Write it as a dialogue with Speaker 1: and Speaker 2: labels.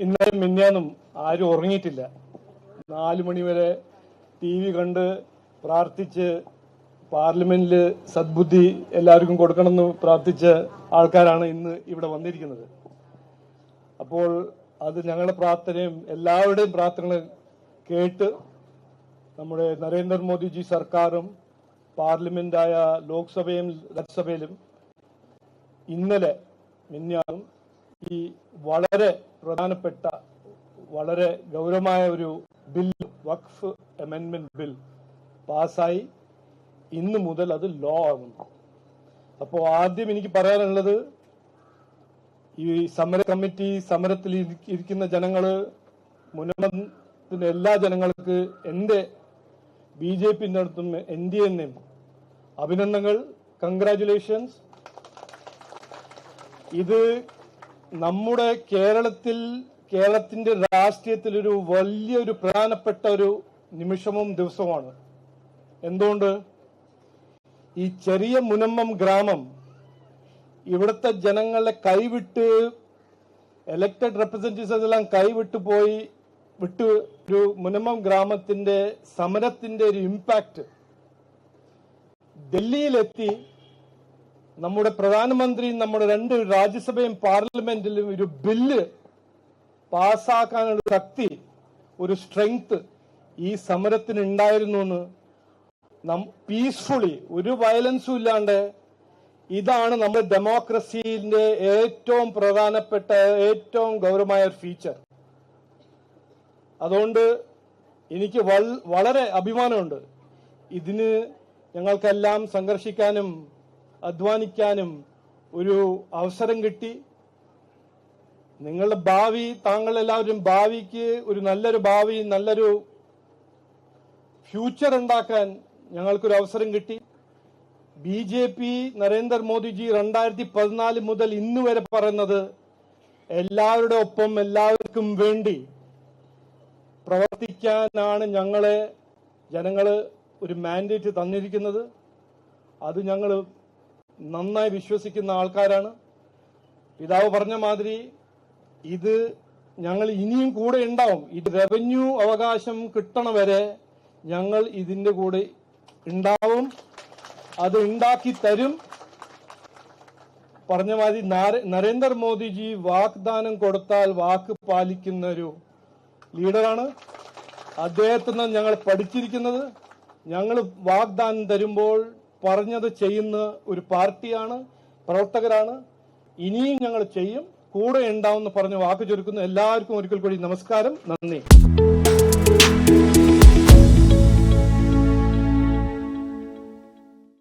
Speaker 1: ഇന്നലെ മിന്നാന്നും ആരും ഉറങ്ങിയിട്ടില്ല. 4 മണി വരെ TV കണ്ട് പ്രാർത്ഥിച്ച് പാർലമെന്റിൽ സദ്ബുദ്ധി എല്ലാവർക്കും കൊടുക്കണമെന്ന് പ്രാർത്ഥിച്ച ആൾക്കാരാണ് ഇന്ന് ഇവിടെ വന്നിരിക്കുന്നത്. അപ്പോൾ അത് ഞങ്ങളുടെ പ്രാർത്ഥനയും എല്ലാവരുടെയും പ്രാർത്ഥനകൾ കേട്ട് നമ്മുടെ നരേന്ദ്രമോദിജി സർക്കാരും പാർലമെന്റായ ലോക്സഭയും രാജ്യസഭയിലും ഇന്നലെ മിന്നാന്നും ഈ വളരെ പ്രധാനപ്പെട്ട വളരെ ഗൗരവമായ ഒരു ബിൽ വഖഫ് അമെൻഡ്മെന്റ് ബിൽ പാസ്സായി. ഇന്ന് മുതൽ അത് ലോ ആകുന്നു. അപ്പോൾ ആദ്യം എനിക്ക് പറയാനുള്ളത്, ഈ സമര കമ്മിറ്റി സമരത്തിൽ ഇരിക്കുന്ന ജനങ്ങള്, മുന്നമത്തിന്റെ എല്ലാ ജനങ്ങൾക്ക് എന്റെ BJPന്റെ അടുത്തും NDAന്റെയും അഭിനന്ദനങ്ങൾ, കൺഗ്രാറ്റുലേഷൻസ്. ഇത് നമ്മുടെ കേരളത്തിന്റെ രാഷ്ട്രീയത്തിൽ ഒരു വലിയൊരു പ്രധാനപ്പെട്ട ഒരു നിമിഷവും ദിവസവുമാണ്. എന്തുകൊണ്ട്? ഈ ചെറിയ മുനമ്പം ഗ്രാമം ഇവിടുത്തെ ജനങ്ങളെ കൈവിട്ട്, എലക്ടഡ് റെപ്രസെന്റേറ്റീവ്സ് എല്ലാം കൈവിട്ടു പോയി ഒരു മുനമ്പം ഗ്രാമത്തിന്റെ സമരത്തിന്റെ ഒരു ഇമ്പാക്ട് ഡൽഹിയിലെത്തി. നമ്മുടെ പ്രധാനമന്ത്രിയും നമ്മുടെ 2 രാജ്യസഭയും പാർലമെന്റിലും ഒരു ബില്ല് പാസ്സാക്കാനുള്ള ശക്തി, ഒരു സ്ട്രെങ്ത് ഈ സമരത്തിന് ഉണ്ടായിരുന്നു എന്ന് പീസ്ഫുള്ളി, ഒരു വയലൻസും ഇല്ലാണ്ട്. ഇതാണ് നമ്മുടെ ഡെമോക്രസിന്റെ ഏറ്റവും പ്രധാനപ്പെട്ട, ഏറ്റവും ഗൗരവമായ ഒരു ഫീച്ചർ. അതുകൊണ്ട് എനിക്ക് വളരെ അഭിമാനമുണ്ട്. ഇതിന് ഞങ്ങൾക്കെല്ലാം സംഘർഷിക്കാനും അധ്വാനിക്കാനും ഒരു അവസരം കിട്ടി. നിങ്ങളുടെ ഭാവി, താങ്കളെല്ലാവരും ഭാവിക്ക് ഒരു നല്ലൊരു ഭാവി, നല്ലൊരു ഫ്യൂച്ചർ ഉണ്ടാക്കാൻ ഞങ്ങൾക്കൊരു അവസരം കിട്ടി. BJP നരേന്ദ്രമോദിജി 2014 മുതൽ ഇന്ന് വരെ പറയുന്നത് എല്ലാവരുടെ ഒപ്പം, എല്ലാവർക്കും വേണ്ടി പ്രവർത്തിക്കാനാണ് ജനങ്ങള് ഒരു മാൻഡേറ്റ് തന്നിരിക്കുന്നത്. അത് ഞങ്ങൾ നന്നായി വിശ്വസിക്കുന്ന ആൾക്കാരാണ്. പിതാവ് പറഞ്ഞ മാതിരി ഇത് ഞങ്ങൾ ഇനിയും കൂടെ ഉണ്ടാവും. ഇത് റവന്യൂ അവകാശം കിട്ടണ വരെ ഞങ്ങൾ ഇതിന്റെ കൂടെ ഉണ്ടാവും. അത് ഉണ്ടാക്കി തരും. പറഞ്ഞ മാതിരി നരേന്ദ്രമോദിജി വാഗ്ദാനം കൊടുത്താൽ വാക്ക് പാലിക്കുന്ന ഒരു ലീഡറാണ്. അദ്ദേഹത്തിന് ഞങ്ങൾ പഠിച്ചിരിക്കുന്നത്. ഞങ്ങൾ വാഗ്ദാനം തരുമ്പോൾ പറഞ്ഞത് ചെയ്യുന്ന ഒരു പാർട്ടിയാണ്, പ്രവർത്തകരാണ്. ഇനിയും ഞങ്ങൾ ചെയ്യും, കൂടെ ഉണ്ടാവും എന്ന് പറഞ്ഞ് വാക്ക് ചുരുക്കുന്നു. എല്ലാവർക്കും ഒരിക്കൽ കൂടി നമസ്കാരം, നന്ദി.